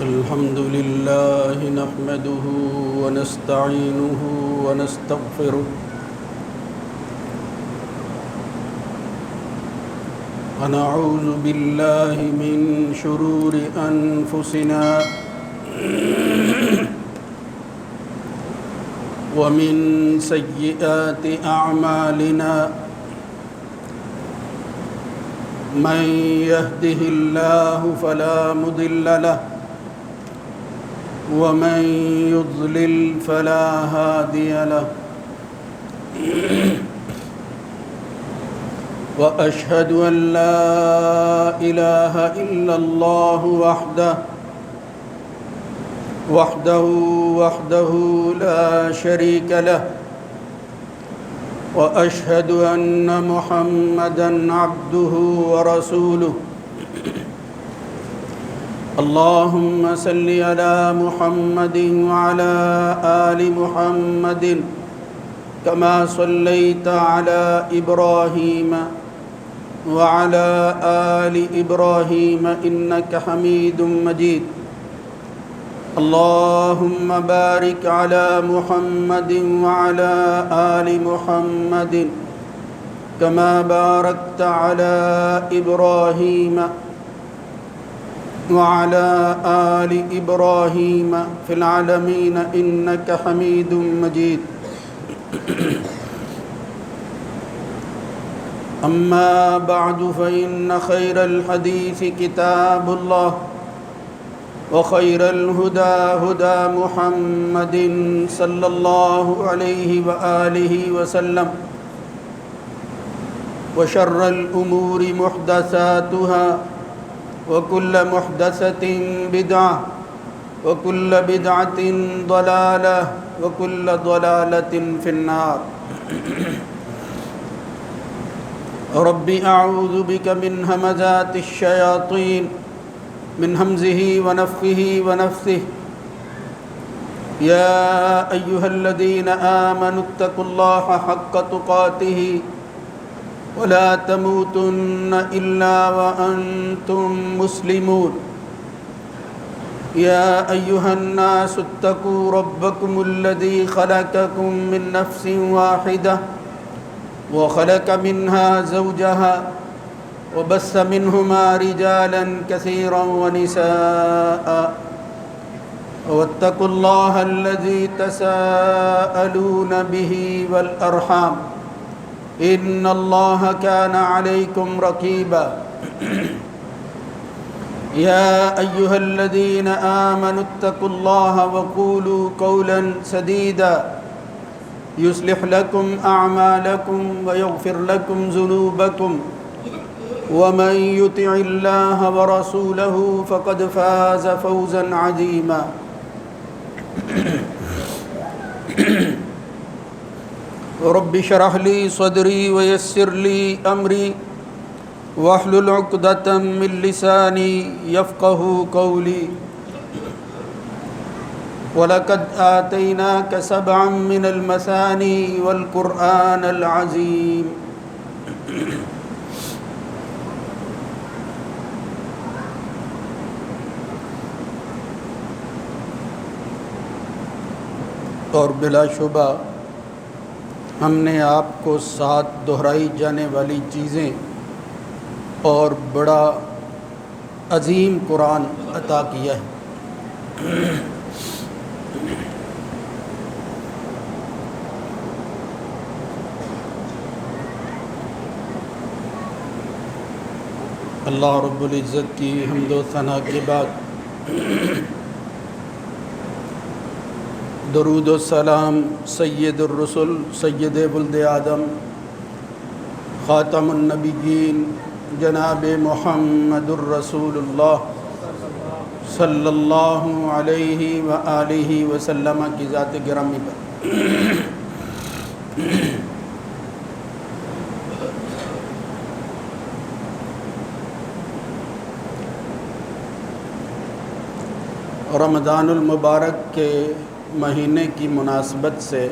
الحمد لله نحمده ونستعينه ونستغفره ونعوذ بالله من شرور أنفسنا ومن سيئات أعمالنا من يهده الله فلا مضل له ومن يضلل فلا هادي له وأشهد أن لا إله إلا الله وحده لا شريك له وأشهد أن محمدًا عبده ورسوله اللهم صل على محمد وعلى آل محمد كما صليت على إبراهيم وعلى آل إبراهيم إنك حميد مجيد اللهم بارك على محمد وعلى آل محمد كما باركت على إبراهيم وعلى آل إبراهيم في العالمين إنك حميد مجيد أما بعد فإن خير الحديث كتاب الله وخير الهدى هدى محمد صلى الله عليه وآله وسلم وشر الأمور محدثاتها وكل محدثة بدعة وكل بدعة ضلالة وكل ضلالة في النار رب أعوذ بك من همزات الشياطين من همزه ونفخه ونفثه يا أيها الذين آمنوا اتقوا الله حق تقاته ولا تموتن إلا وأنتم مسلمون يا أيها الناس اتقوا ربكم الذي خلقكم من نفس واحدة وخلق منها زوجها وبث منهما رجالا كثيرا ونساء واتقوا الله الذي تساءلون به والأرحام إن الله كان عليكم رقيبا يا أيها الذين آمنوا اتقوا الله وقولوا قولا سديدا يصلح لكم أعمالكم ويغفر لكم ذنوبكم ومن يطع الله ورسوله فقد فاز فوزا عظيما رب اشرح لي صدري ويسر لي أمري واحلل عقدة من لساني يفقهوا قولي وَلَقَدْ آتَيْنَاكَ سَبْعًا مِنَ الْمَثَانِي وَالْقُرْآنَ الْعَظِيمَ اور بلا شبہ ہم نے آپ کو 7 دہرائی جانے والی چیزیں اور بڑا عظیم قرآن عطا کیا ہے۔ اللہ رب العزت کی حمد و ثنا کے بعد درود و سلام سید الرسل سید ولد آدم خاتم النبیین جناب محمد الرسول اللہ صلی اللہ علیہ وآلہ وسلم کی ذات گرامی پر۔ رمضان المبارک کے مہینے کی مناسبت سے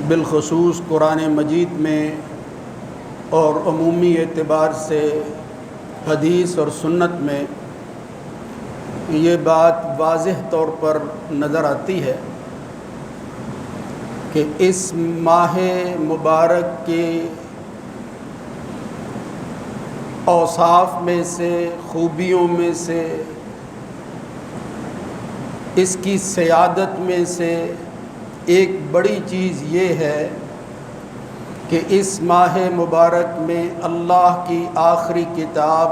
بالخصوص قرآن مجید میں اور عمومی اعتبار سے حدیث اور سنت میں یہ بات واضح طور پر نظر آتی ہے کہ اس ماہ مبارک کے اوصاف میں سے، خوبیوں میں سے، اس کی سیادت میں سے ایک بڑی چیز یہ ہے کہ اس ماہ مبارک میں اللہ کی آخری کتاب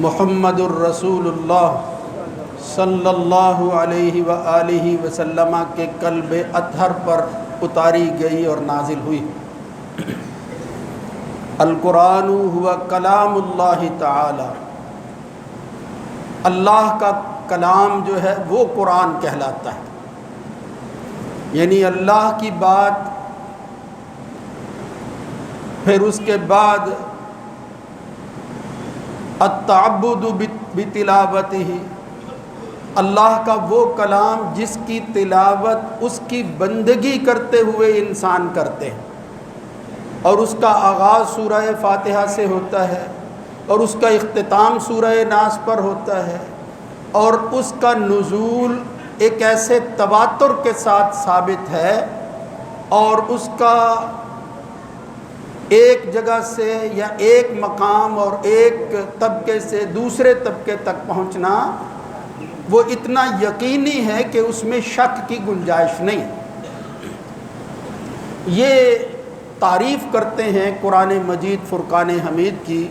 محمد الرسول اللہ صلی اللہ علیہ وآلہ وسلم کے قلب اطہر پر اتاری گئی اور نازل ہوئی۔ القرآن ہوا کلام اللہ تعالی، اللہ کا کلام جو ہے وہ قرآن کہلاتا ہے، یعنی اللہ کی بات۔ پھر اس کے بعد التعبد بتلاوتہ، اللہ کا وہ کلام جس کی تلاوت اس کی بندگی کرتے ہوئے انسان کرتے ہیں، اور اس کا آغاز سورہ فاتحہ سے ہوتا ہے اور اس کا اختتام سورہ ناس پر ہوتا ہے، اور اس کا نزول ایک ایسے تواتر کے ساتھ ثابت ہے، اور اس کا ایک جگہ سے یا ایک مقام اور ایک طبقے سے دوسرے طبقے تک پہنچنا وہ اتنا یقینی ہے کہ اس میں شک کی گنجائش نہیں۔ یہ تعریف کرتے ہیں قرآن مجید فرقان حمید کی،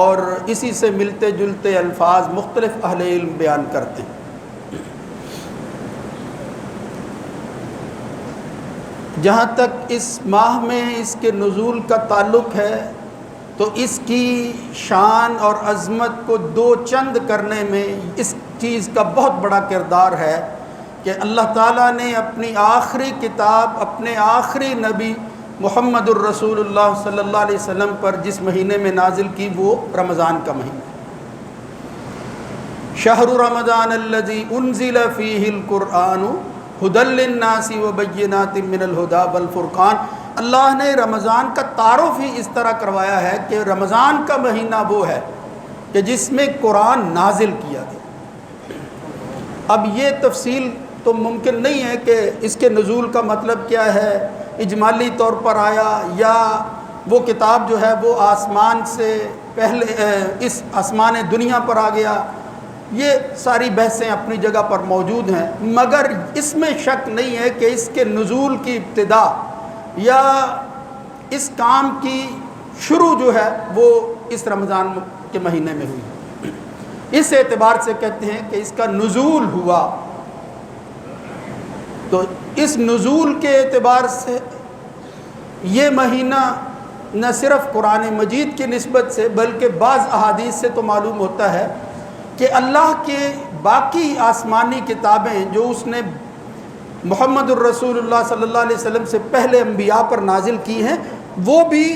اور اسی سے ملتے جلتے الفاظ مختلف اہل علم بیان کرتے ہیں۔ جہاں تک اس ماہ میں اس کے نزول کا تعلق ہے تو اس کی شان اور عظمت کو دو چند کرنے میں اس چیز کا بہت بڑا کردار ہے کہ اللہ تعالیٰ نے اپنی آخری کتاب اپنے آخری نبی محمد الرسول اللہ صلی اللہ علیہ وسلم پر جس مہینے میں نازل کی وہ رمضان کا مہینہ۔ شہر رمضان الذی انزل فیہ القرآن ھدی للناس وبینات من الھدی والفرقان۔ اللہ نے رمضان کا تعارف ہی اس طرح کروایا ہے کہ رمضان کا مہینہ وہ ہے کہ جس میں قرآن نازل کیا گیا۔ اب یہ تفصیل تو ممکن نہیں ہے کہ اس کے نزول کا مطلب کیا ہے، اجمالی طور پر آیا یا وہ کتاب جو ہے وہ آسمان سے پہلے اس آسمان دنیا پر آ گیا، یہ ساری بحثیں اپنی جگہ پر موجود ہیں، مگر اس میں شک نہیں ہے کہ اس کے نزول کی ابتدا یا اس کام کی شروع جو ہے وہ اس رمضان کے مہینے میں ہوئی۔ اس اعتبار سے کہتے ہیں کہ اس کا نزول ہوا، تو اس نزول کے اعتبار سے یہ مہینہ نہ صرف قرآن مجید کی نسبت سے بلکہ بعض احادیث سے تو معلوم ہوتا ہے کہ اللہ کے باقی آسمانی کتابیں جو اس نے محمد الرسول اللہ صلی اللہ علیہ وسلم سے پہلے انبیاء پر نازل کی ہیں وہ بھی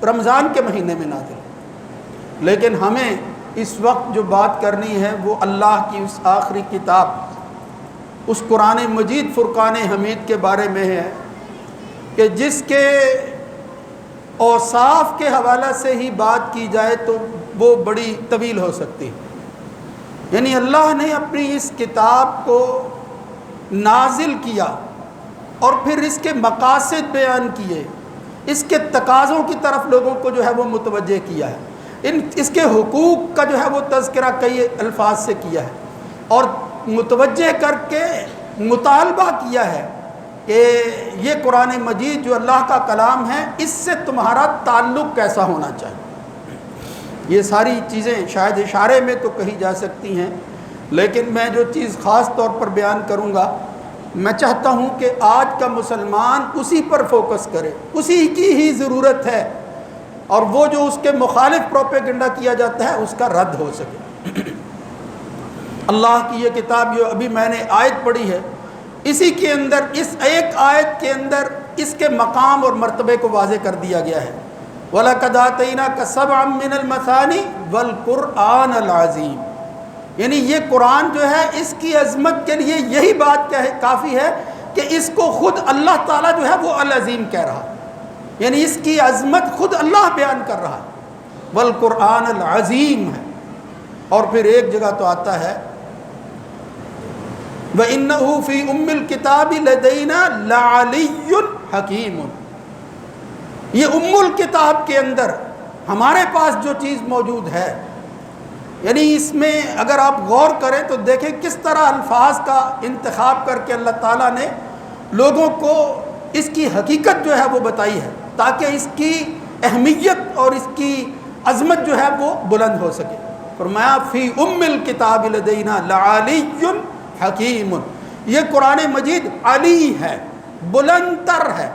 رمضان کے مہینے میں نازل، لیکن ہمیں اس وقت جو بات کرنی ہے وہ اللہ کی اس آخری کتاب اس قرآن مجید فرقان حمید کے بارے میں ہے کہ جس کے اوصاف کے حوالہ سے ہی بات کی جائے تو وہ بڑی طویل ہو سکتی ہے۔ یعنی اللہ نے اپنی اس کتاب کو نازل کیا اور پھر اس کے مقاصد بیان کیے، اس کے تقاضوں کی طرف لوگوں کو جو ہے وہ متوجہ کیا ہے، اس کے حقوق کا جو ہے وہ تذکرہ کئی الفاظ سے کیا ہے، اور متوجہ کر کے مطالبہ کیا ہے کہ یہ قرآن مجید جو اللہ کا کلام ہے اس سے تمہارا تعلق کیسا ہونا چاہیے۔ یہ ساری چیزیں شاید اشارے میں تو کہی جا سکتی ہیں، لیکن میں جو چیز خاص طور پر بیان کروں گا، میں چاہتا ہوں کہ آج کا مسلمان اسی پر فوکس کرے، اسی کی ہی ضرورت ہے، اور وہ جو اس کے مخالف پروپیگنڈا کیا جاتا ہے اس کا رد ہو سکے۔ اللہ کی یہ کتاب جو ابھی میں نے آیت پڑھی ہے، اسی کے اندر اس ایک آیت کے اندر اس کے مقام اور مرتبے کو واضح کر دیا گیا ہے۔ وَلَقَدْ آتَيْنَاكَ سَبْعًا مِّنَ الْمَثَانِِ وَالْقُرْآنَ الْعَظِيمِ، یعنی یہ قرآن جو ہے اس کی عظمت کے لیے یہی بات کافی ہے کہ اس کو خود اللہ تعالیٰ جو ہے وہ العظیم کہہ رہا، یعنی اس کی عظمت خود اللہ بیان کر رہا ہے۔ والقرآن العظیم ہے. اور پھر ایک جگہ تو آتا ہے وَإِنَّهُ فِي أُمِّ الْكِتَابِ لَدَيْنَا لَعَلِيٌّ حَكِيمٌ. یہ ام الکتاب کے اندر ہمارے پاس جو چیز موجود ہے، یعنی اس میں اگر آپ غور کریں تو دیکھیں کس طرح الفاظ کا انتخاب کر کے اللہ تعالیٰ نے لوگوں کو اس کی حقیقت جو ہے وہ بتائی ہے، تاکہ اس کی اہمیت اور اس کی عظمت جو ہے وہ بلند ہو سکے. فرمایا فی ام الکتاب لدینا لعلی حکیم. یہ قرآن مجید علی ہے، بلند تر ہے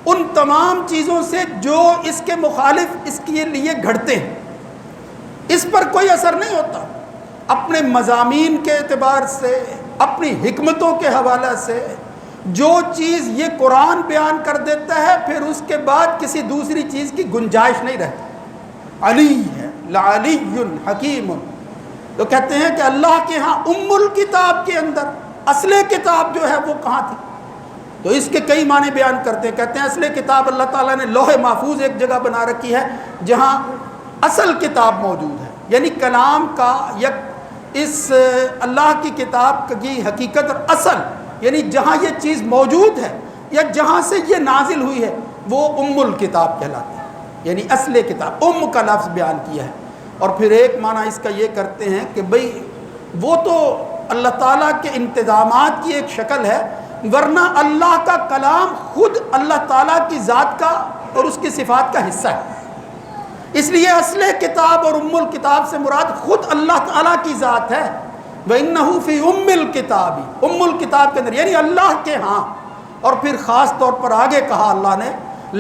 ان تمام چیزوں سے جو اس کے مخالف اس کے لیے گھڑتے ہیں. اس پر کوئی اثر نہیں ہوتا. اپنے مضامین کے اعتبار سے، اپنی حکمتوں کے حوالے سے جو چیز یہ قرآن بیان کر دیتا ہے، پھر اس کے بعد کسی دوسری چیز کی گنجائش نہیں رہتی. علی ہے، لعلی حکیم. تو کہتے ہیں کہ اللہ کے ہاں ام الکتاب کے اندر اصل کتاب جو ہے وہ کہاں تھی؟ تو اس کے کئی معنی بیان کرتے ہیں. کہتے ہیں اصل کتاب اللہ تعالیٰ نے لوح محفوظ ایک جگہ بنا رکھی ہے جہاں اصل کتاب موجود ہے، یعنی کلام کا یا اس اللہ کی کتاب کی حقیقت اور اصل، یعنی جہاں یہ چیز موجود ہے یا جہاں سے یہ نازل ہوئی ہے وہ ام الکتاب کہلاتی ہے، یعنی اصل کتاب. ام کا لفظ بیان کیا ہے. اور پھر ایک معنی اس کا یہ کرتے ہیں کہ بھئی وہ تو اللہ تعالیٰ کے انتظامات کی ایک شکل ہے، ورنہ اللہ کا کلام خود اللہ تعالیٰ کی ذات کا اور اس کی صفات کا حصہ ہے. اس لیے اصل کتاب اور ام الکتاب سے مراد خود اللہ تعالیٰ کی ذات ہے. وَإِنَّهُ فِي أُمِّ الْكِتَابِ، ام الکتاب کے اندر یعنی اللہ کے ہاں. اور پھر خاص طور پر آگے کہا اللہ نے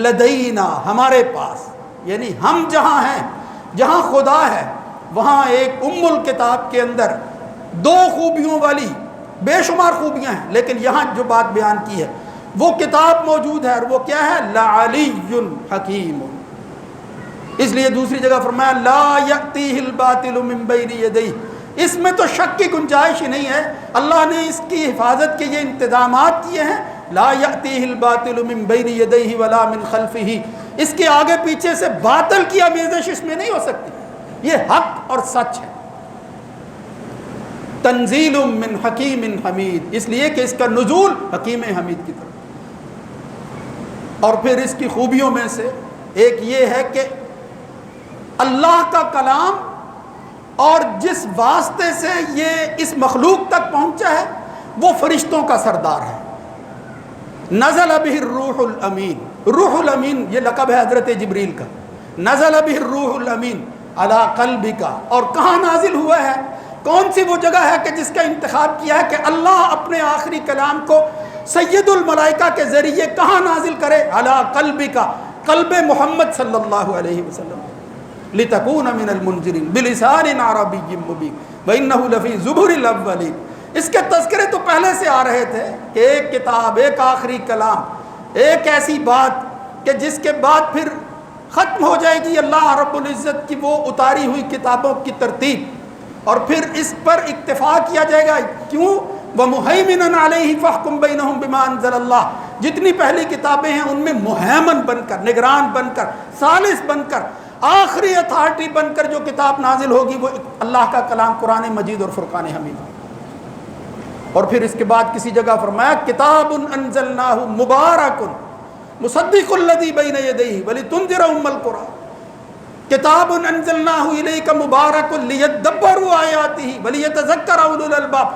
لدینا، ہمارے پاس، یعنی ہم جہاں ہیں، جہاں خدا ہے، وہاں ایک ام الکتاب کے اندر دو خوبیوں والی بے شمار خوبیاں ہیں، لیکن یہاں جو بات بیان کی ہے وہ کتاب موجود ہے، اور وہ کیا ہے؟ لعلی حکیم. اس لیے دوسری جگہ فرمایا لا یأتیہ الباطل من بین یدیہ. اس میں تو شک کی گنجائش ہی نہیں ہے. اللہ نے اس کی حفاظت کے یہ انتظامات کیے ہیں. لا یأتیہ الباطل من بین یدیہ ولا من خلفہ. اس کے آگے پیچھے سے باطل کی آمیزش اس میں نہیں ہو سکتی. یہ حق اور سچ ہے. تنزیل من حکیم حمید، اس لیے کہ اس کا نزول حکیم حمید کی طرف. اور پھر اس کی خوبیوں میں سے ایک یہ ہے کہ اللہ کا کلام اور جس واسطے سے یہ اس مخلوق تک پہنچا ہے وہ فرشتوں کا سردار ہے. نزل بہ الروح الامین. روح الامین یہ لقب ہے حضرت جبریل کا. نزل بہ الروح الامین علی قلبک. اور کہاں نازل ہوا ہے؟ کون سی وہ جگہ ہے کہ جس کا انتخاب کیا ہے کہ اللہ اپنے آخری کلام کو سید الملائکہ کے ذریعے کہاں نازل کرے؟ علی قلبک، قلب محمد صلی اللہ علیہ وسلم. لتکون من المنذرین بلسان عربی مبین وانہ لفی زبر الاولین. اس کے تذکرے تو پہلے سے آ رہے تھے کہ ایک کتاب، ایک آخری کلام، ایک ایسی بات کہ جس کے بعد پھر ختم ہو جائے گی اللہ رب العزت کی وہ اتاری ہوئی کتابوں کی ترتیب، اور پھر اس پر اکتفا کیا جائے گا. کیوں؟ وَمُحَيْمِنًا عَلَيْهِ فَاحْكُمْ بَيْنَهُمْ بِمَا أَنزَلَ اللَّهُ. جتنی پہلی کتابیں ہیں ان میں مہیمن بن کر، نگران بن کر، ثالث بن کر، آخری اتھارٹی بن کر جو کتاب نازل ہوگی وہ اللہ کا کلام قرآن مجید اور فرقان حمید. اور پھر اس کے بعد کسی جگہ فرمایا کتاب انزلناہ مبارک مصدق الذی بین یدیہ ولتنذر ام القری. کتاب انزلناہ الیک مبارک لیدبروا آیاتہ ولیتذکر اولو الالباب.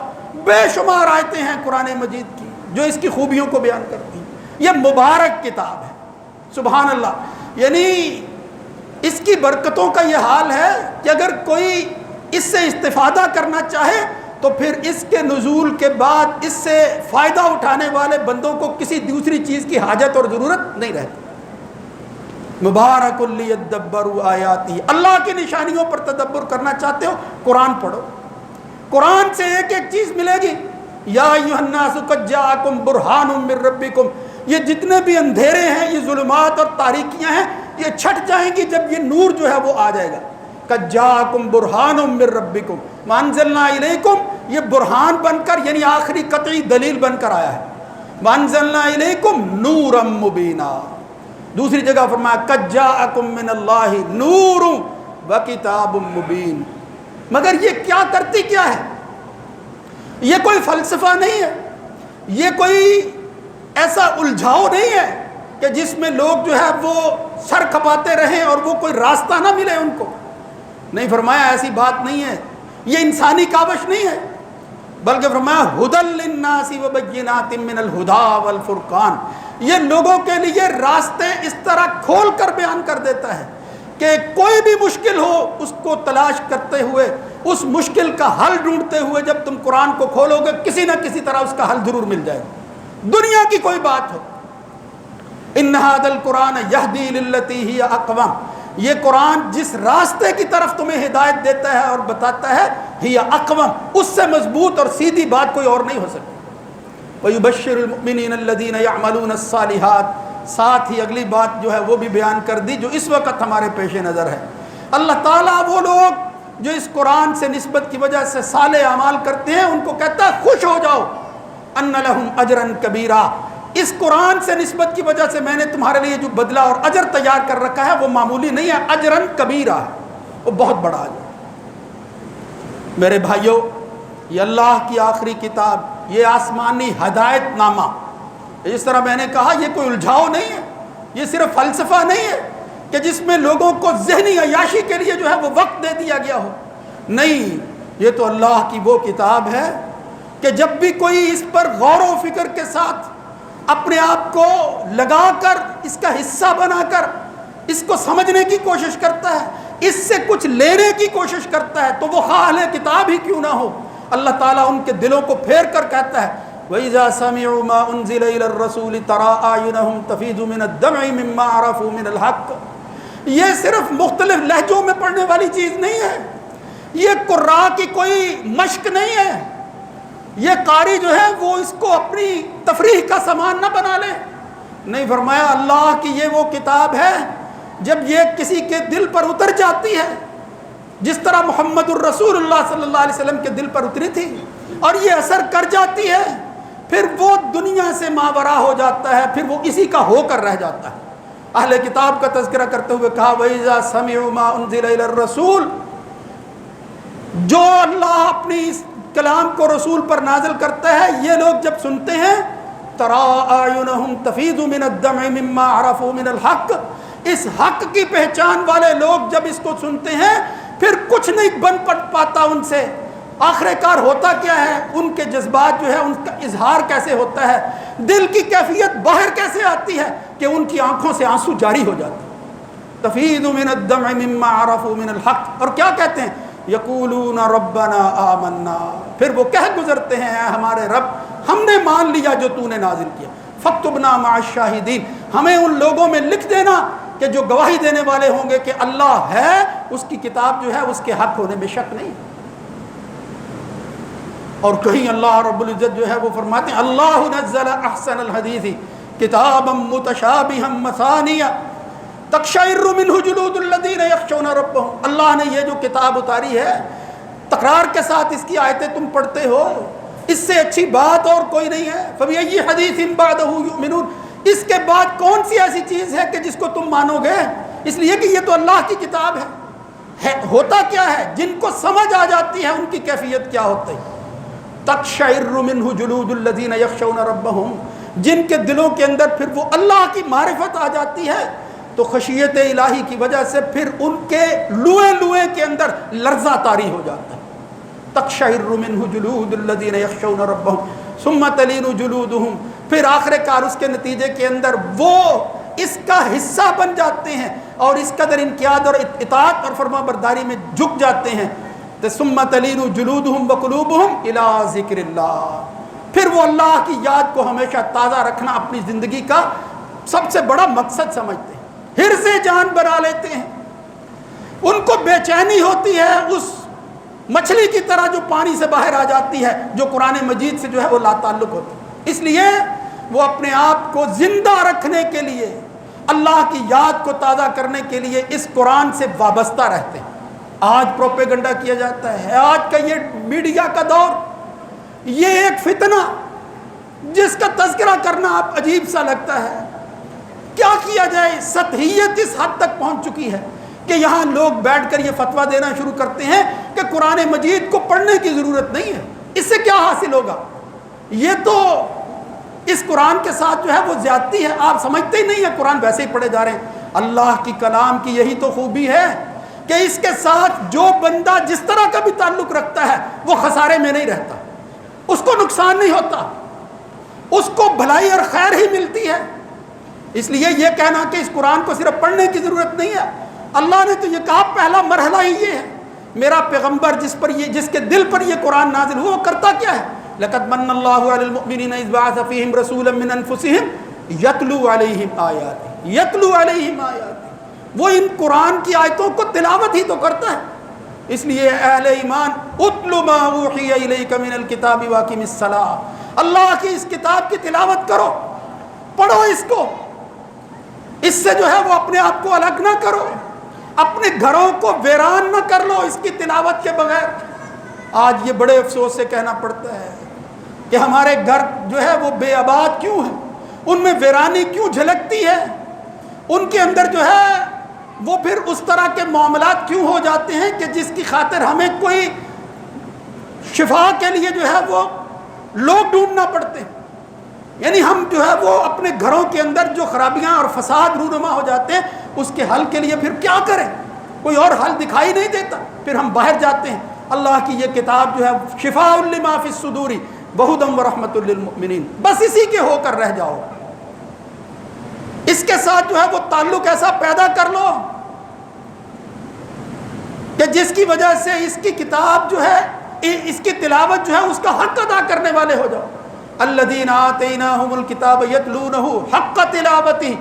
بے شمار آیتیں ہیں قرآن مجید کی جو اس کی خوبیوں کو بیان کرتی ہیں. یہ مبارک کتاب ہے. سبحان اللہ. یعنی اس کی برکتوں کا یہ حال ہے کہ اگر کوئی اس سے استفادہ کرنا چاہے تو پھر اس کے نزول کے بعد اس سے فائدہ اٹھانے والے بندوں کو کسی دوسری چیز کی حاجت اور ضرورت نہیں رہتی. مبارک لیدبروا آیاتہ. اللہ کی نشانیوں پر تدبر کرنا چاہتے ہو قرآن پڑھو. قرآن سے ایک ایک چیز ملے گی. یا ایھا الناس قد جاءکم برہان من ربکم. یہ جتنے بھی اندھیرے ہیں، یہ ظلمات اور تاریکیاں ہیں، یہ چھٹ جائیں گی جب یہ نور جو ہے وہ آ جائے گا. قد جاءکم برہان من ربکم وانزلنا الیکم. یہ برہان بن کر یعنی آخری قطعی دلیل بن کر آیا ہے. وانزلنا الیکم نورا مبینا. دوسری جگہ فرمایا قد جاءکم من اللہ نور وکتاب مبین. مگر یہ کیا کرتی کیا ہے؟ یہ کوئی فلسفہ نہیں ہے، یہ کوئی ایسا الجھاؤ نہیں ہے کہ جس میں لوگ جو ہے وہ سر کھپاتے رہیں اور وہ کوئی راستہ نہ ملے ان کو. نہیں، فرمایا ایسی بات نہیں ہے، یہ انسانی کاوش نہیں ہے، بلکہ فرمایا ھدی للناس وبینات من الھدی والفرقان. یہ لوگوں کے لیے راستے اس طرح کھول کر بیان کر دیتا ہے کہ کوئی بھی مشکل ہو اس کو تلاش کرتے ہوئے، اس مشکل کا حل ڈھونڈتے ہوئے جب تم قرآن کو کھولو گے کسی نہ کسی طرح اس کا حل ضرور مل جائے گا. دنیا کی کوئی بات ہو. ان ھذا القرآن یہدی للتی ہی اقوم. یہ قرآن جس راستے کی طرف تمہیں ہدایت دیتا ہے اور بتاتا ہے، ہی اقوم، اس سے مضبوط اور سیدھی بات کوئی اور نہیں ہو سکتی. وَيُبَشِّرُ الْمُؤْمِنِينَ الَّذِينَ يَعْمَلُونَ الصَّالِحَاتِ. ساتھ ہی اگلی بات جو ہے وہ بھی بیان کر دی جو اس وقت ہمارے پیش نظر ہے. اللہ تعالیٰ وہ لوگ جو اس قرآن سے نسبت کی وجہ سے صالح اعمال کرتے ہیں ان کو کہتا ہے خوش ہو جاؤ، ان لہم اجرا کبیرا. اس قرآن سے نسبت کی وجہ سے میں نے تمہارے لیے جو بدلہ اور اجر تیار کر رکھا ہے وہ معمولی نہیں ہے، اجرا کبیرا ہے، وہ بہت بڑا اجر. میرے بھائیوں، یہ اللہ کی آخری کتاب، یہ آسمانی ہدایت نامہ، اس طرح میں نے کہا یہ کوئی الجھاؤ نہیں ہے، یہ صرف فلسفہ نہیں ہے کہ جس میں لوگوں کو ذہنی عیاشی کے لیے جو ہے وہ وقت دے دیا گیا ہو. نہیں، یہ تو اللہ کی وہ کتاب ہے کہ جب بھی کوئی اس پر غور و فکر کے ساتھ اپنے آپ کو لگا کر اس کا حصہ بنا کر اس کو سمجھنے کی کوشش کرتا ہے، اس سے کچھ لینے کی کوشش کرتا ہے، تو وہ اہل کتاب ہی کیوں نہ ہو، اللہ تعالیٰ ان کے دلوں کو پھیر کر کہتا ہے وَإِذَا سَمِعُوا مَا أُنزِلَ إِلَى الرَّسُولِ تَرَىٰ أَعْيُنَهُمْ تَفِيضُ مِنَ الدَّمْعِ مِمَّا عَرَفُوا مِنَ الْحَقِّ. یہ صرف مختلف لہجوں میں پڑھنے والی چیز نہیں ہے، یہ قراء کی کوئی مشق نہیں ہے، یہ قاری جو ہے وہ اس کو اپنی تفریح کا سامان نہ بنا لے. نہیں، فرمایا اللہ کی یہ وہ کتاب ہے جب یہ کسی کے دل پر اتر جاتی ہے جس طرح محمد الرسول اللہ صلی اللہ علیہ وسلم کے دل پر اتری تھی اور یہ اثر کر جاتی ہے، پھر وہ دنیا سے ماورا ہو جاتا ہے، پھر وہ اسی کا ہو کر رہ جاتا ہے. اہل کتاب کا تذکرہ کرتے ہوئے کہا وَإِذَا سَمِعُوا مَا أُنزِلَ إِلَى الرَّسُولِ. جو اللہ اپنی اس کلام کو رسول پر نازل کرتا ہے یہ لوگ جب سنتے ہیں تَرَىٰ أَعْيُنَهُمْ تَفِيضُ مِنَ الدَّمْعِ مِمَّا عَرَفُوا مِنَ الْحَقِّ. اس حق کی پہچان والے لوگ جب اس کو سنتے ہیں پھر کچھ نہیں بن پاتا ان سے. آخر کار ہوتا کیا ہے، ان کے جذبات جو ہے ان کا اظہار کیسے ہوتا ہے، دل کی کیفیت باہر کیسے آتی ہے کہ ان کی آنکھوں سے آنسو جاری ہو جاتے ہیں. تفیض من الدمع مما عرفوا من الحق. اور کیا کہتے ہیں؟ یقولون ربنا آمنا. پھر وہ کہہ گزرتے ہیں اے ہمارے رب ہم نے مان لیا جو تو نے نازل کیا. فاکتبنا مع الشاہدین. ہمیں ان لوگوں میں لکھ دینا کہ جو گواہی دینے والے ہوں گے کہ اللہ ہے، اس کی کتاب جو ہے اس کے حق ہونے میں شک نہیں. اور کہیں اللہ رب العزت جو ہے وہ فرماتے ہیں اللہ نزل احسن الحدیث کتابا متشابہا مثانیہ تقشعر منہ جلود الذین یخشون ربہم. اللہ نے یہ جو کتاب اتاری ہے تکرار کے ساتھ اس کی آیتیں تم پڑھتے ہو، اس سے اچھی بات اور کوئی نہیں ہے. فبأی حدیث بعدہ یؤمنون. اس کے بعد کون سی ایسی چیز ہے کہ جس کو تم مانو گے؟ اس لیے کہ یہ تو اللہ کی کتاب ہے. ہوتا کیا ہے؟ جن کو سمجھ آ جاتی ہے ان کی کیفیت کیا ہوتی ہے. تقشعر منہ جلود الذین یخشون ربہم. جن کے دلوں کے اندر پھر وہ اللہ کی معرفت آ جاتی ہے تو خشیت الہی کی وجہ سے پھر ان کے لوئے کے اندر لرزہ طاری ہو جاتا ہے. تقشعر منہ جلود الذین یخشون ربہم ثم تلین جلودہم. پھر آخر کار اس کے نتیجے کے اندر وہ اس کا حصہ بن جاتے ہیں اور اس قدر انقیاد اور اطاعت اور فرما برداری میں جھک جاتے ہیں. ثم تلین جلودہم وقلوبہم الی ذکر اللہ. پھر وہ اللہ کی یاد کو ہمیشہ تازہ رکھنا اپنی زندگی کا سب سے بڑا مقصد سمجھتے ہیں، حرص جان بنا لیتے ہیں. ان کو بے چینی ہوتی ہے اس مچھلی کی طرح جو پانی سے باہر آ جاتی ہے، جو قرآن مجید سے جو ہے وہ لا تعلق ہوتی ہے. اس لیے وہ اپنے آپ کو زندہ رکھنے کے لیے، اللہ کی یاد کو تازہ کرنے کے لیے اس قرآن سے وابستہ رہتے ہیں. آج پروپیگنڈا کیا جاتا ہے، آج کا یہ میڈیا کا دور، یہ ایک فتنہ جس کا تذکرہ کرنا آپ عجیب سا لگتا ہے. کیا کیا جائے؟ سطحیت اس حد تک پہنچ چکی ہے کہ یہاں لوگ بیٹھ کر یہ فتویٰ دینا شروع کرتے ہیں کہ قرآن مجید کو پڑھنے کی ضرورت نہیں ہے، اس سے کیا حاصل ہوگا؟ یہ تو اس قرآن کے ساتھ جو ہے وہ زیادتی ہے، آپ سمجھتے ہی نہیں ہیں، قرآن ویسے ہی پڑھے جا رہے ہیں۔ اللہ کی کلام کی یہی تو خوبی ہے کہ اس کے ساتھ جو بندہ جس طرح کا بھی تعلق رکھتا ہے وہ خسارے میں نہیں رہتا، اس کو نقصان نہیں ہوتا، اس کو بھلائی اور خیر ہی ملتی ہے۔ اس لیے یہ کہنا کہ اس قرآن کو صرف پڑھنے کی ضرورت نہیں ہے، اللہ نے تو یہ کہا پہلا مرحلہ ہی یہ ہے۔ میرا پیغمبر جس کے دل پر یہ قرآن نازل ہوا وہ کرتا کیا ہے؟ لَقَدْ مَنَّ اللَّهُ عَلَى الْمُؤْمِنِينَ إِذْ بَعَثَ فِيهِمْ رَسُولًا مِّنْ أَنفُسِهِمْ يَتْلُو عَلَيْهِمْ آيَاتِهِ وہ ان قرآن کی آیتوں کو تلاوت ہی تو کرتا ہے۔ اس لیے اہل ایمان اتل ما اوحی الیک من الکتاب واقم الصلاۃ، اللہ کی اس کتاب کی تلاوت کرو، پڑھو اس کو، اس سے جو ہے وہ اپنے آپ کو الگ نہ کرو، اپنے گھروں کو ویران نہ کر لو اس کی تلاوت کے بغیر۔ آج یہ بڑے افسوس سے کہنا پڑتا ہے کہ ہمارے گھر جو ہے وہ بے آباد کیوں ہیں، ان میں ویرانی کیوں جھلکتی ہے، ان کے اندر جو ہے وہ پھر اس طرح کے معاملات کیوں ہو جاتے ہیں کہ جس کی خاطر ہمیں کوئی شفا کے لیے جو ہے وہ لوگ ڈھونڈنا پڑتے ہیں۔ یعنی ہم جو ہے وہ اپنے گھروں کے اندر جو خرابیاں اور فساد رونما ہو جاتے ہیں اس کے حل کے لیے پھر کیا کریں، کوئی اور حل دکھائی نہیں دیتا، پھر ہم باہر جاتے ہیں۔ اللہ کی یہ کتاب جو ہے شفاء لما فی الصدور وہدی ورحمۃ للمؤمنین، بس اسی کے ہو کر رہ جاؤ، اس کے ساتھ جو ہے وہ تعلق ایسا پیدا کر لو کہ جس کی وجہ سے اس کی کتاب جو ہے، اس کی تلاوت جو ہے اس کا حق ادا کرنے والے ہو جاؤ۔ الذین آتیناہم الکتاب یتلونہ حق تلاوتہ،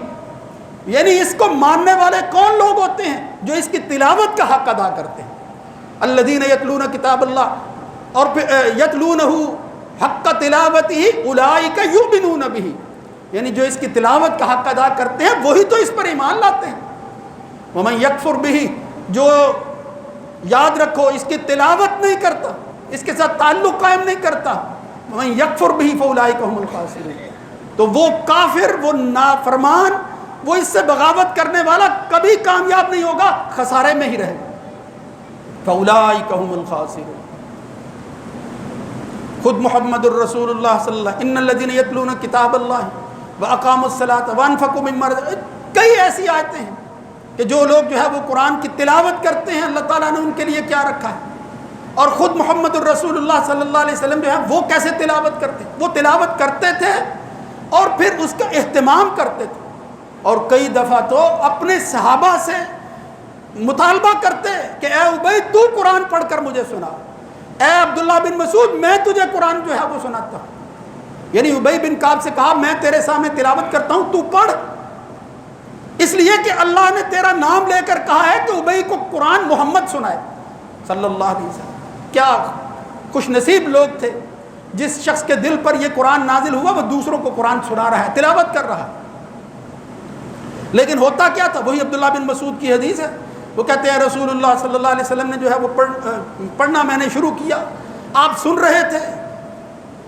یعنی اس کو ماننے والے کون لوگ ہوتے ہیں؟ جو اس کی تلاوت کا حق ادا کرتے ہیں۔ الذین یتلون کتاب اللہ اور یتلونہ حق تلاوتہ اولئک یؤمنون بہ، یعنی جو اس کی تلاوت کا حق ادا کرتے ہیں وہی تو اس پر ایمان لاتے ہیں۔ ومن یکفر بہ، جو یاد رکھو اس کی تلاوت نہیں کرتا، اس کے ساتھ تعلق قائم نہیں کرتا، ومن یکفر بہ فاولئک هم الخاسرون، تو وہ کافر، وہ نافرمان، وہ اس سے بغاوت کرنے والا کبھی کامیاب نہیں ہوگا، خسارے میں ہی رہے گا۔ فاولئک هم الخاسرون، خود محمد الرسول اللہ صلی اللہ علیہ وسلم، ان الذین یتلون کتاب اللہ واقاموا الصلاۃ وانفقوا مما رزقناہم، کئی ایسی آیتیں ہیں کہ جو لوگ جو ہے وہ قرآن کی تلاوت کرتے ہیں اللہ تعالیٰ نے ان کے لیے کیا رکھا ہے۔ اور خود محمد الرسول اللہ صلی اللہ علیہ وسلم جو ہے وہ کیسے تلاوت کرتے ہیں، وہ تلاوت کرتے تھے اور پھر اس کا اہتمام کرتے تھے، اور کئی دفعہ تو اپنے صحابہ سے مطالبہ کرتے کہ اے ابی تو قرآن پڑھ کر مجھے سنا، اے عبداللہ بن مسعود میں تجھے قرآن جو ہے وہ سناتا ہوں۔ یعنی ابی بن کعب سے کہا میں تیرے سامنے تلاوت کرتا ہوں تو پڑھ، اس لیے کہ اللہ نے تیرا نام لے کر کہا ہے کہ ابی کو قرآن محمد سنائے صلی اللہ علیہ وسلم۔ کیا خوش نصیب لوگ تھے جس شخص کے دل پر یہ قرآن نازل ہوا وہ دوسروں کو قرآن سنا رہا ہے، تلاوت کر رہا ہے۔ لیکن ہوتا کیا تھا، وہی عبداللہ بن مسعود کی حدیث ہے، وہ کہتے ہیں رسول اللہ صلی اللہ علیہ وسلم نے جو ہے وہ پڑھنا میں نے شروع کیا، آپ سن رہے تھے،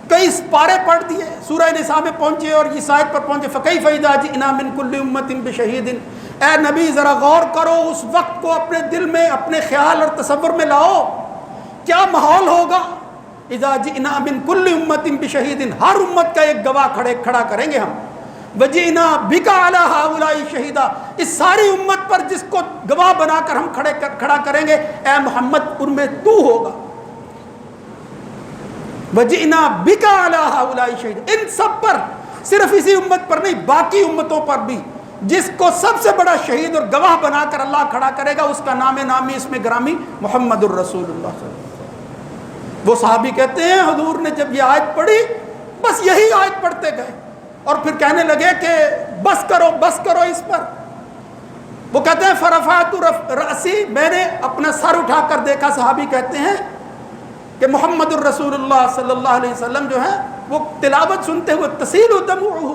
کئی پارے پڑھ دیے، سورہ نساء میں پہنچے اور اس آیت پر پہنچے فَكَيْفَ إِذَا جِئْنَا مِنْ كُلِّ أُمَّةٍ بِشَهِيدٍ، اے نبی ذرا غور کرو، اس وقت کو اپنے دل میں، اپنے خیال اور تصور میں لاؤ، کیا ماحول ہوگا۔ اذا جئنا من كل امت بشہید، ہر امت کا ایک گواہ کھڑا کریں گے ہم، وجئنا بک علی ہؤلاء شہیدا، اس ساری امت پر جس کو گواہ بنا کر ہم کھڑا کریں گے اے محمد ان میں تو ہوگا۔ وجئنا بک علی ہؤلاء شہیدا، ان سب پر، صرف اسی امت پر نہیں باقی امتوں پر بھی، جس کو سب سے بڑا شہید اور گواہ بنا کر اللہ کھڑا کرے گا اس کا نام نامی اس میں گرامی محمد الرسول اللہ صلی اللہ علیہ وسلم۔ وہ صحابی کہتے ہیں حضور نے جب یہ آیت پڑھی بس یہی آیت پڑھتے گئے اور پھر کہنے لگے کہ بس کرو اس پر۔ وہ کہتے ہیں فرفعت رأسی، میں نے اپنا سر اٹھا کر دیکھا، صحابی کہتے ہیں کہ محمد الرسول اللہ صلی اللہ علیہ وسلم جو ہے وہ تلاوت سنتے ہوئے تسیل دموعہ،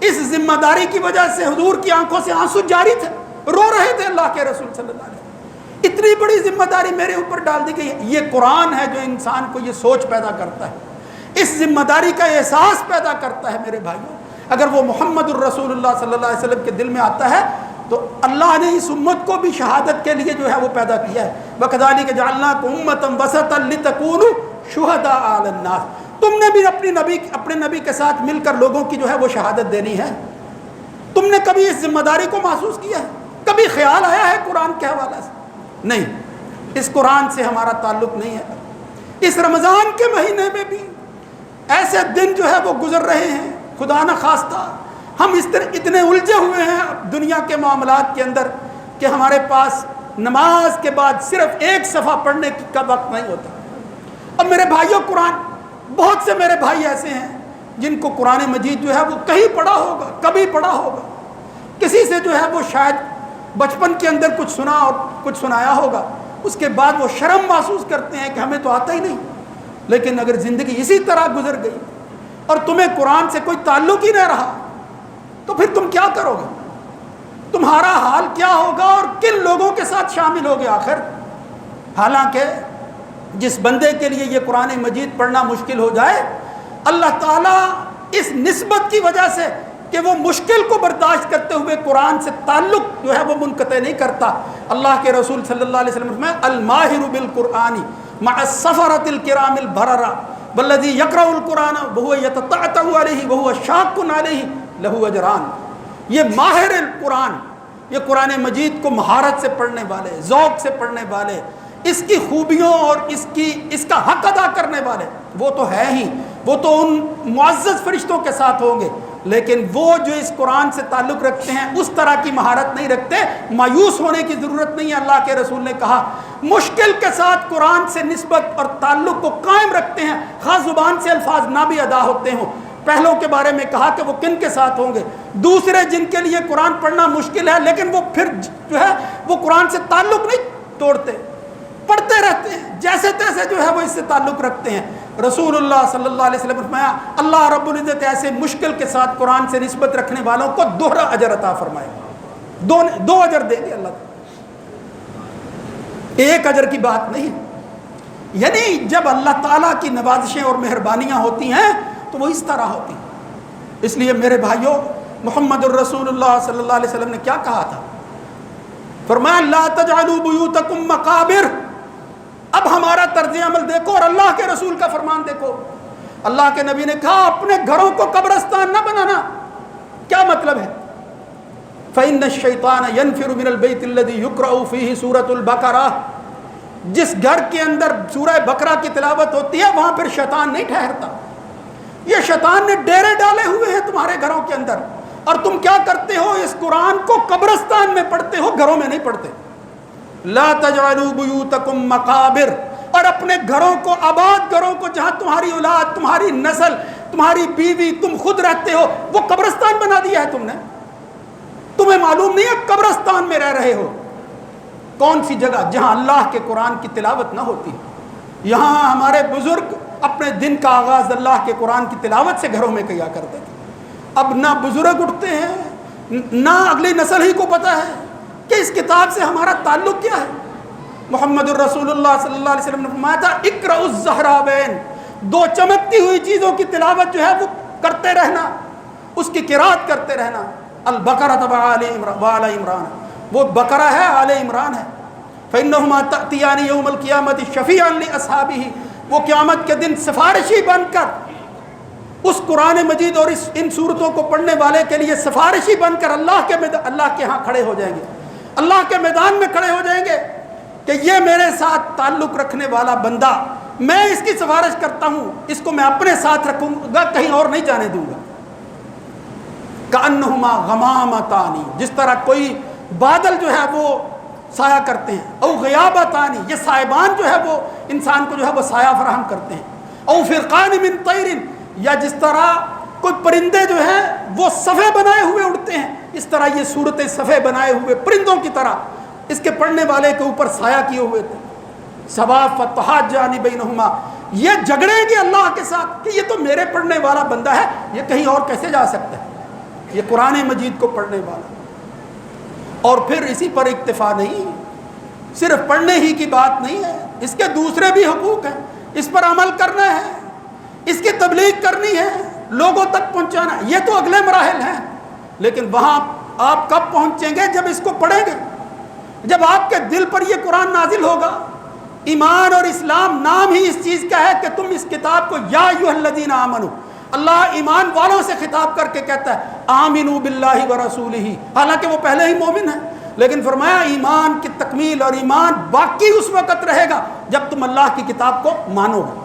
اس ذمہ داری کی وجہ سے حضور کی آنکھوں سے آنسو جاری تھے، رو رہے تھے اللہ کے رسول صلی اللہ علیہ وسلم، اتنی بڑی ذمہ داری میرے اوپر ڈال دی گئی ہے۔ یہ قرآن ہے جو انسان کو یہ سوچ پیدا کرتا ہے، اس ذمہ داری کا احساس پیدا کرتا ہے۔ میرے بھائیوں، اگر وہ محمد الرسول اللہ صلی اللہ علیہ وسلم کے دل میں آتا ہے تو اللہ نے اس امت کو بھی شہادت کے لیے جو ہے وہ پیدا کیا ہے. وَكَذَلِكَ جَعَلْنَاكُمْ أُمَّةً وَسَطًا لِتَكُونُوا شُهَدَاءَ عَلَى النَّاسِ. تم نے بھی اپنے نبی کے ساتھ مل کر لوگوں کی جو ہے وہ شہادت دینی ہے. تم نے کبھی اس ذمہ داری کو محسوس کیا ہے؟ کبھی خیال آیا ہے قرآن کے حوالے سے؟ نہیں، اس قرآن سے ہمارا تعلق نہیں ہے. اس رمضان کے مہینے میں بھی ایسے دن جو ہے وہ گزر رہے ہیں، خدا نہ خواستہ ہم اس طرح اتنے الجھے ہوئے ہیں دنیا کے معاملات کے اندر کہ ہمارے پاس نماز کے بعد صرف ایک صفحہ پڑھنے کا وقت نہیں ہوتا. اب میرے بھائیوں، قرآن، بہت سے میرے بھائی ایسے ہیں جن کو قرآن مجید جو ہے وہ کہیں پڑھا ہوگا، کبھی پڑھا ہوگا، کسی سے جو ہے وہ شاید بچپن کے اندر کچھ سنا اور کچھ سنایا ہوگا، اس کے بعد وہ شرم محسوس کرتے ہیں کہ ہمیں تو آتا ہی نہیں. لیکن اگر زندگی اسی طرح گزر گئی اور تمہیں قرآن سے کوئی تعلق ہی نہ رہا تو پھر تم کیا کرو گے؟ تمہارا حال کیا ہوگا اور کن لوگوں کے ساتھ شامل ہوگے آخر؟ حالانکہ جس بندے کے لیے یہ قرآن مجید پڑھنا مشکل ہو جائے، اللہ تعالیٰ اس نسبت کی وجہ سے کہ وہ مشکل کو برداشت کرتے ہوئے قرآن سے تعلق جو ہے وہ منقطع نہیں کرتا. اللہ کے رسول صلی اللہ علیہ وسلم میں الماہر بالقرآن مع السفرۃ الکرام البررہ والذی یقرأ القرآن وهو یتتعتع علیہ وهو شاق علیہ لہ اجران. یہ ماہر القرآن، یہ قرآن مجید کو مہارت سے پڑھنے والے، ذوق سے پڑھنے والے، اس کی خوبیوں اور اس کا حق ادا کرنے والے، وہ تو ہے ہی، وہ تو ان معزز فرشتوں کے ساتھ ہوں گے. لیکن وہ جو اس قرآن سے تعلق رکھتے ہیں اس طرح کی مہارت نہیں رکھتے. مایوس ہونے کی ضرورت نہیں ہے. اللہ کے رسول نے کہا مشکل کے ساتھ قرآن سے نسبت اور تعلق کو قائم رکھتے ہیں، خاص زبان سے الفاظ نہ بھی ادا ہوتے ہوں. پہلوں کے بارے میں کہا کہ وہ کن کے ساتھ ہوں گے؟ دوسرے جن کے لیے قرآن پڑھنا مشکل ہے لیکن وہ پھر جو ہے وہ قرآن سے تعلق نہیں توڑتے، پڑھتے رہتے ہیں، جیسے تیسے جو ہے وہ اس سے تعلق رکھتے ہیں. رسول اللہ صلی اللہ علیہ وسلم نے فرمایا اللہ رب العزت ایسے مشکل کے ساتھ قرآن سے نسبت رکھنے والوں کو دوہرا اجر عطا فرمائے. دو اجر دیں گے اللہ تعالیٰ، ایک اجر کی بات نہیں. یعنی جب اللہ تعالیٰ کی نوازشیں اور مہربانیاں ہوتی ہیں تو وہ اس طرح ہوتی ہیں. اس لیے میرے بھائیوں، محمد الرسول اللہ صلی اللہ علیہ وسلم نے کیا کہا تھا؟ فرمایا لا تجعلوا بیوتکم مقابر. اب ہمارا طرز عمل دیکھو اور اللہ کے رسول کا فرمان دیکھو. اللہ کے نبی نے کہا اپنے گھروں کو قبرستان نہ بنانا. کیا مطلب ہے؟ فإن الشیطان ينفر من البیت الذی یقرأ فیہ سورۃ البقرہ. جس گھر کے اندر سورہ بقرہ کی تلاوت ہوتی ہے وہاں پھر شیطان نہیں ٹھہرتا. یہ شیطان نے ڈیرے ڈالے ہوئے ہیں تمہارے گھروں کے اندر، اور تم کیا کرتے ہو؟ اس قرآن کو قبرستان میں پڑھتے ہو، گھروں میں نہیں پڑھتے. لا تجعلوا بیوتکم مقابر. اور اپنے گھروں کو، آباد گھروں کو جہاں تمہاری اولاد، تمہاری نسل، تمہاری بیوی، تم خود رہتے ہو، وہ قبرستان بنا دیا ہے تم نے. تمہیں معلوم نہیں ہے قبرستان میں رہ رہے ہو. کون سی جگہ جہاں اللہ کے قرآن کی تلاوت نہ ہوتی. یہاں ہمارے بزرگ اپنے دن کا آغاز اللہ کے قرآن کی تلاوت سے گھروں میں کیا کرتے تھے. اب نہ بزرگ اٹھتے ہیں، نہ اگلی نسل ہی کو پتہ ہے کہ اس کتاب سے ہمارا تعلق کیا ہے. محمد الرسول اللہ صلی اللہ علیہ وسلم نے فرمایا تھا اقرأ الزہراوین. دو چمکتی ہوئی چیزوں کی تلاوت جو ہے وہ کرتے رہنا، اس کی قرات کرتے رہنا. البقرہ وآل عمران. وہ بقرہ ہے، آل عمران ہے. فإنہما تأتیان یوم القیامت شفیعا لأصحابہ. وہ قیامت کے دن سفارشی بن کر اس قرآن مجید اور ان صورتوں کو پڑھنے والے کے لیے سفارشی بن کر اللہ کے ہاں کھڑے ہو جائیں گے، اللہ کے میدان میں کھڑے ہو جائیں گے کہ یہ میرے ساتھ تعلق رکھنے والا بندہ، میں اس کی سفارش کرتا ہوں، اس کو میں اپنے ساتھ رکھوں گا، کہیں اور نہیں جانے دوں گا. کأنہما غمامتان. جس طرح کوئی بادل جو ہے وہ سایہ کرتے ہیں. او غیابتان. یہ سائبان جو ہے وہ انسان کو جو ہے وہ سایہ فراہم کرتے ہیں. او فرقان من طیر. یا جس طرح کوئی پرندے جو ہیں وہ صفے بنائے ہوئے اڑتے ہیں، اس طرح یہ صورتیں صفے بنائے ہوئے پرندوں کی طرح اس کے پڑھنے والے کے اوپر سایہ کیے ہوئے تھے. ثواب فتحاجان بینہما. یہ جھگڑیں گے اللہ کے ساتھ کہ یہ تو میرے پڑھنے والا بندہ ہے، یہ کہیں اور کیسے جا سکتا ہے، یہ قرآن مجید کو پڑھنے والا. اور پھر اسی پر اکتفا نہیں، صرف پڑھنے ہی کی بات نہیں ہے، اس کے دوسرے بھی حقوق ہیں. اس پر عمل کرنا ہے، اس کی تبلیغ کرنی ہے، لوگوں تک پہنچانا، یہ تو اگلے مراحل ہیں. لیکن وہاں آپ کب پہنچیں گے؟ جب اس کو پڑھیں گے، جب آپ کے دل پر یہ قرآن نازل ہوگا۔ ایمان اور اسلام نام ہی اس چیز کا ہے کہ تم اس کتاب کو یا ایھا الذین آمنو، اللہ ایمان والوں سے خطاب کر کے کہتا ہے آمنو باللہ ورسولہ، حالانکہ وہ پہلے ہی مومن ہیں، لیکن فرمایا ایمان کی تکمیل اور ایمان باقی اس وقت رہے گا جب تم اللہ کی کتاب کو مانو گے۔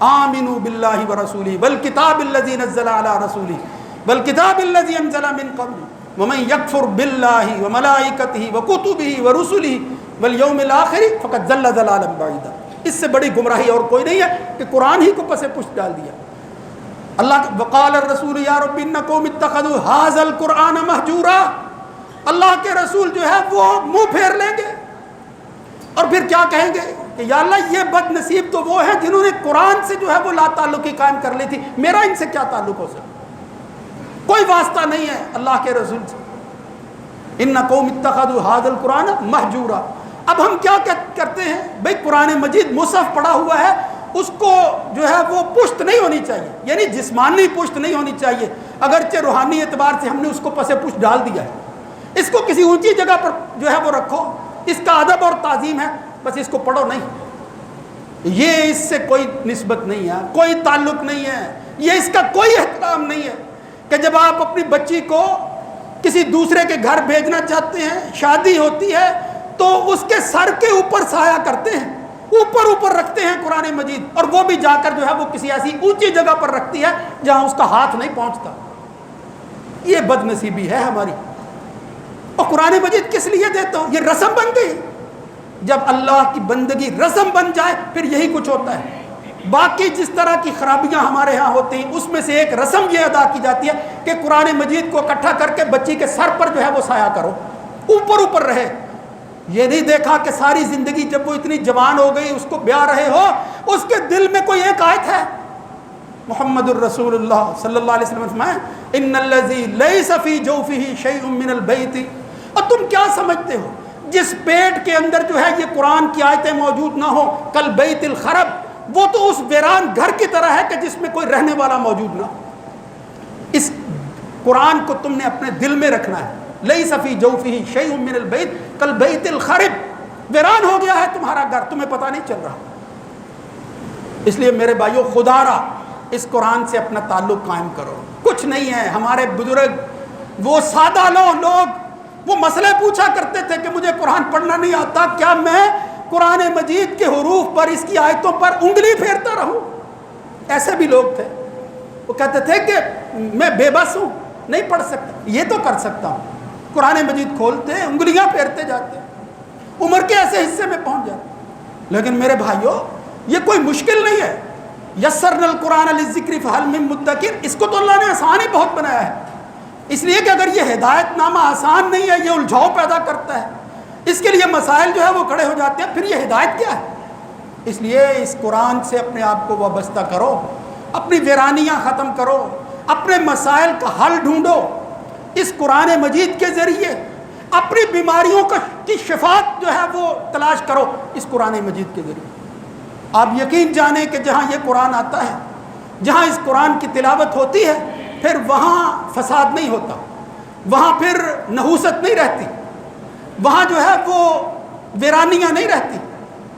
آمنو باللہ ورسولہ والکتاب الذی نزل علی رسولہ والکتاب الذی انزل من قبل ومن یکفر باللہ وملائکتہ وکتبہ ورسلہ والیوم الآخر فقد ضل ضلالا بعیدا۔ اس سے بڑی گمراہی اور کوئی نہیں ہے کہ قرآن ہی کو پس پشت ڈال دیا۔ اللہ وقال الرسول یا رب ان قوم اتخذوا ھذا القرآن مہجورا، اللہ کے رسول جو ہے وہ منہ پھیر لیں گے اور پھر کیا کہیں گے کہ یا اللہ یہ بد نصیب تو وہ ہیں جنہوں نے قرآن سے جو ہے وہ لا تعلقی قائم کر لی تھی، میرا ان سے کیا تعلق ہو سکتا، کوئی واسطہ نہیں ہے اللہ کے رسول سے۔ ان قوم اتخذوا ھذا القرآن مہجورا۔ اب ہم کیا کرتے ہیں بھئی، قرآن مجید مصحف پڑھا ہوا ہے، اس کو جو ہے وہ پشت نہیں ہونی چاہیے، یعنی جسمانی پشت نہیں ہونی چاہیے، اگرچہ روحانی اعتبار سے ہم نے اس کو پس پشت ڈال دیا ہے، اس کو کسی اونچی جگہ پر جو ہے وہ رکھو، اس کا ادب اور تعظیم ہے، بس اس کو پڑھو نہیں، یہ اس سے کوئی نسبت نہیں ہے، کوئی تعلق نہیں ہے، یہ اس کا کوئی احترام نہیں ہے کہ جب آپ اپنی بچی کو کسی دوسرے کے گھر بھیجنا چاہتے ہیں، شادی ہوتی ہے تو اس کے سر کے اوپر سایہ کرتے ہیں، اوپر رکھتے ہیں قرآن مجید، اور وہ بھی جا کر جو ہے وہ کسی ایسی اونچی جگہ پر رکھتی ہے جہاں اس کا ہاتھ نہیں پہنچتا۔ یہ بد نصیبی ہے ہماری۔ اور قرآن مجید کس لیے دیتا ہوں؟ یہ رسم بن گئی۔ جب اللہ کی بندگی رسم بن جائے پھر یہی کچھ ہوتا ہے۔ باقی جس طرح کی خرابیاں ہمارے ہاں ہوتی ہیں اس میں سے ایک رسم یہ ادا کی جاتی ہے کہ قرآن مجید کو اکٹھا کر کے بچی کے سر پر جو ہے وہ سایہ کرو، اوپر رہے۔ یہ نہیں دیکھا کہ ساری زندگی جب وہ اتنی جوان ہو گئی اس کو بیاہ رہے ہو، اس کے دل میں کوئی ایک آیت ہے؟ محمد الرسول اللہ صلی اللہ علیہ وسلم فرمائے ان الذی لیس فی جوفہ شیء من البیت، اور تم کیا سمجھتے ہو جس پیٹ کے اندر جو ہے یہ قرآن کی آیتیں موجود نہ ہو، کل بیت الخرب، وہ تو اس ویران گھر کی طرح ہے کہ جس میں کوئی رہنے والا موجود نہ ہو۔ اس قرآن کو تم نے اپنے دل میں رکھنا ہے۔ لیس فی جوفہ شیء من البیت کل بیت الخرب، ویران ہو گیا ہے تمہارا گھر، تمہیں پتہ نہیں چل رہا۔ اس لیے میرے بھائیو، خدا را اس قرآن سے اپنا تعلق قائم کرو۔ کچھ نہیں ہے، ہمارے بزرگ وہ سادہ لوگ وہ مسئلے پوچھا کرتے تھے کہ مجھے قرآن پڑھنا نہیں آتا، کیا میں قرآن مجید کے حروف پر، اس کی آیتوں پر انگلی پھیرتا رہوں؟ ایسے بھی لوگ تھے، وہ کہتے تھے کہ میں بے بس ہوں، نہیں پڑھ سکتا۔ یہ تو کر سکتا ہوں، قرآن مجید کھولتے انگلیاں پھیرتے جاتے، عمر کے ایسے حصے میں پہنچ جاتے۔ لیکن میرے بھائیو، یہ کوئی مشکل نہیں ہے۔ یسرنا القرآن للذکر فہل من مدکر، اس کو تو اللہ نے آسان ہی بہت بنایا ہے، اس لیے کہ اگر یہ ہدایت نامہ آسان نہیں ہے، یہ الجھاؤ پیدا کرتا ہے، اس کے لیے مسائل جو ہے وہ کھڑے ہو جاتے ہیں، پھر یہ ہدایت کیا ہے؟ اس لیے اس قرآن سے اپنے آپ کو وابستہ کرو، اپنی ویرانیاں ختم کرو، اپنے مسائل کا حل ڈھونڈو اس قرآن مجید کے ذریعے، اپنی بیماریوں کی شفاعت جو ہے وہ تلاش کرو اس قرآن مجید کے ذریعے۔ آپ یقین جانیں کہ جہاں یہ قرآن آتا ہے، جہاں اس قرآن کی تلاوت ہوتی ہے، پھر وہاں فساد نہیں ہوتا، وہاں پھر نحوست نہیں رہتی، وہاں جو ہے وہ ویرانیاں نہیں رہتی،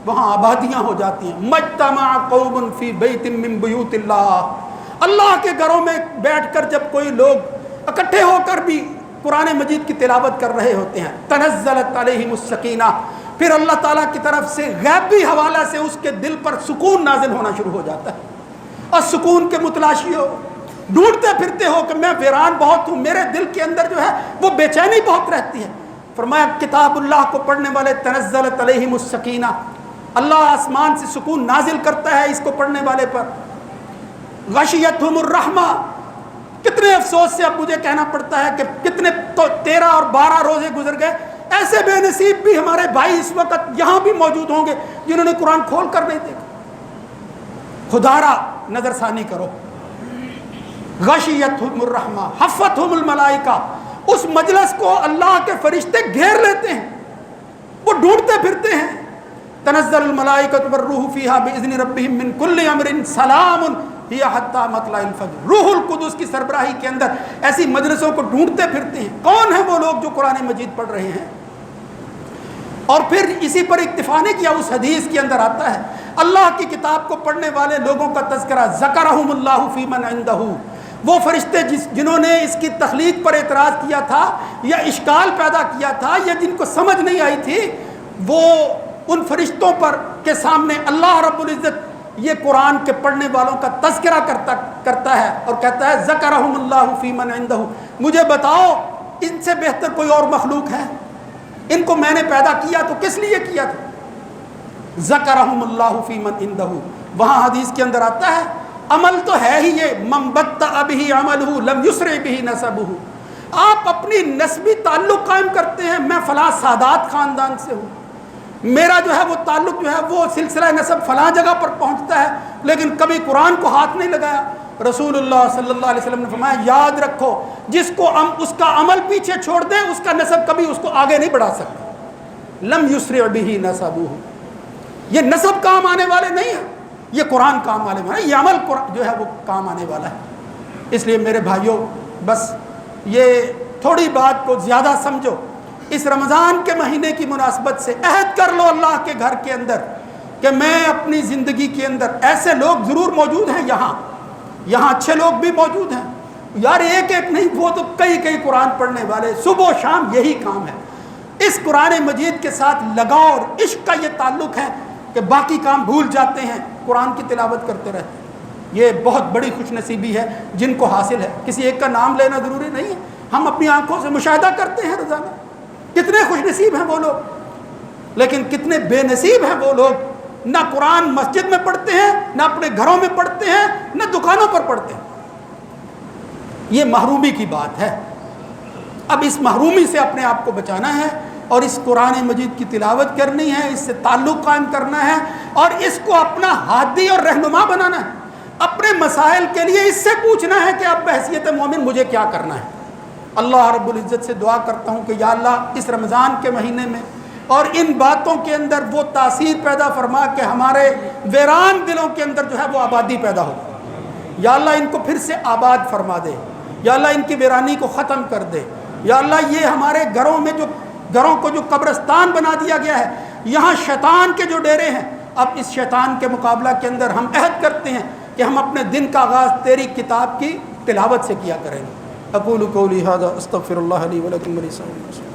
وہاں آبادیاں ہو جاتی ہیں۔ مجتمع قوم فی بیت من بیوت اللہ، اللہ کے گھروں میں بیٹھ کر جب کوئی لوگ اکٹھے ہو کر بھی قرآن مجید کی تلاوت کر رہے ہوتے ہیں، تنزلت علیہم السکینہ، پھر اللہ تعالیٰ کی طرف سے غیبی حوالہ سے اس کے دل پر سکون نازل ہونا شروع ہو جاتا ہے، اور سکون کے متلاشی ہو، ڈھونڈتے پھرتے ہو کہ میں ویران بہت ہوں، میرے دل کے اندر جو ہے وہ بے چینی بہت رہتی ہے۔ فرمایا کتاب اللہ کو پڑھنے والے تنزلت علیہم السکینہ، اللہ آسمان سے سکون نازل کرتا ہے اس کو پڑھنے والے پر۔ غشیتہم الرحمہ، کتنے افسوس سے اب مجھے کہنا پڑتا ہے کہ کتنے تو 13 اور 12 روزے گزر گئے، ایسے بے نصیب بھی ہمارے بھائی اس وقت یہاں بھی موجود ہوں گے جنہوں نے قرآن کھول کر نہیں دیکھا۔ خدا را نظر ثانی کرو۔ غشیتہم الرحمہ حفتہم الملائکہ، اس مجلس کو اللہ کے فرشتے گھیر لیتے ہیں، وہ ڈھونڈتے پھرتے ہیں۔ تنزل الملائکۃ والروح فیہا باذن ربہم من کل امر سلام ہی حتی مطلع الفجر، روح القدس کی سربراہی کے اندر ایسی مجلسوں کو ڈھونڈتے پھرتے ہیں۔ کون ہیں وہ لوگ جو قرآن مجید پڑھ رہے ہیں؟ اور پھر اسی پر اکتفا نہیں کیا، اس حدیث کے اندر آتا ہے اللہ کی کتاب کو پڑھنے والے لوگوں کا تذکرہ، ذکرہم اللہ فی من عندہ، وہ فرشتے جنہوں نے اس کی تخلیق پر اعتراض کیا تھا یا اشکال پیدا کیا تھا یا جن کو سمجھ نہیں آئی تھی، وہ ان فرشتوں پر کے سامنے اللہ رب العزت یہ قرآن کے پڑھنے والوں کا تذکرہ کرتا ہے اور کہتا ہے ذکرہم اللہ فی من عندہ، مجھے بتاؤ ان سے بہتر کوئی اور مخلوق ہے؟ ان کو میں نے پیدا کیا تو کس لیے کیا تھا؟ ذکرہم اللہ فی من عندہ۔ وہاں حدیث کے اندر آتا ہے عمل تو ہے ہی یہ، من بطأ بہ عملہ لم یسرع بہ نسبہ، آپ اپنی نسبی تعلق قائم کرتے ہیں، میں فلاں سادات خاندان سے ہوں، میرا جو ہے وہ تعلق جو ہے وہ سلسلہ نسب فلاں جگہ پر پہنچتا ہے، لیکن کبھی قرآن کو ہاتھ نہیں لگایا۔ رسول اللہ صلی اللہ علیہ وسلم نے فرمایا یاد رکھو جس کو اس کا عمل پیچھے چھوڑ دے اس کا نسب کبھی اس کو آگے نہیں بڑھا سکتا۔ لم یسرع بہ نسبہ، یہ نسب کام آنے والے نہیں ہیں، یہ قرآن کام آنے والا ہے، یہ عمل جو ہے وہ کام آنے والا ہے۔ اس لیے میرے بھائیوں بس یہ تھوڑی بات کو زیادہ سمجھو، اس رمضان کے مہینے کی مناسبت سے عہد کر لو اللہ کے گھر کے اندر کہ میں اپنی زندگی کے اندر، ایسے لوگ ضرور موجود ہیں یہاں اچھے لوگ بھی موجود ہیں یار، ایک نہیں، وہ تو کئی قرآن پڑھنے والے، صبح و شام یہی کام ہے۔ اس قرآن مجید کے ساتھ لگاؤ اور عشق کا یہ تعلق ہے کہ باقی کام بھول جاتے ہیں، قرآن کی تلاوت کرتے رہتے ہیں۔ یہ بہت بڑی خوش نصیبی ہے جن کو حاصل ہے، کسی ایک کا نام لینا ضروری نہیں ہے، ہم اپنی آنکھوں سے مشاہدہ کرتے ہیں روزانہ، کتنے خوش نصیب ہیں وہ لوگ، لیکن کتنے بے نصیب ہیں وہ لوگ، نہ قرآن مسجد میں پڑھتے ہیں، نہ اپنے گھروں میں پڑھتے ہیں، نہ دکانوں پر پڑھتے ہیں۔ یہ محرومی کی بات ہے، اب اس محرومی سے اپنے آپ کو بچانا ہے اور اس قرآن مجید کی تلاوت کرنی ہے، اس سے تعلق قائم کرنا ہے اور اس کو اپنا ہادی اور رہنما بنانا ہے۔ اپنے مسائل کے لیے اس سے پوچھنا ہے کہ اب بحیثیت مومن مجھے کیا کرنا ہے۔ اللہ رب العزت سے دعا کرتا ہوں کہ یا اللہ اس رمضان کے مہینے میں اور ان باتوں کے اندر وہ تاثیر پیدا فرما کہ ہمارے ویران دلوں کے اندر جو ہے وہ آبادی پیدا ہو۔ یا اللہ ان کو پھر سے آباد فرما دے، یا اللہ ان کی ویرانی کو ختم کر دے، یا اللہ یہ ہمارے گھروں کو جو قبرستان بنا دیا گیا ہے، یہاں شیطان کے جو ڈیرے ہیں، اب اس شیطان کے مقابلہ کے اندر ہم عہد کرتے ہیں کہ ہم اپنے دن کا آغاز تیری کتاب کی تلاوت سے کیا کریں گے۔ اقول قولی ھذا استغفر اللہ لی ولکم ولسائر المسلمین۔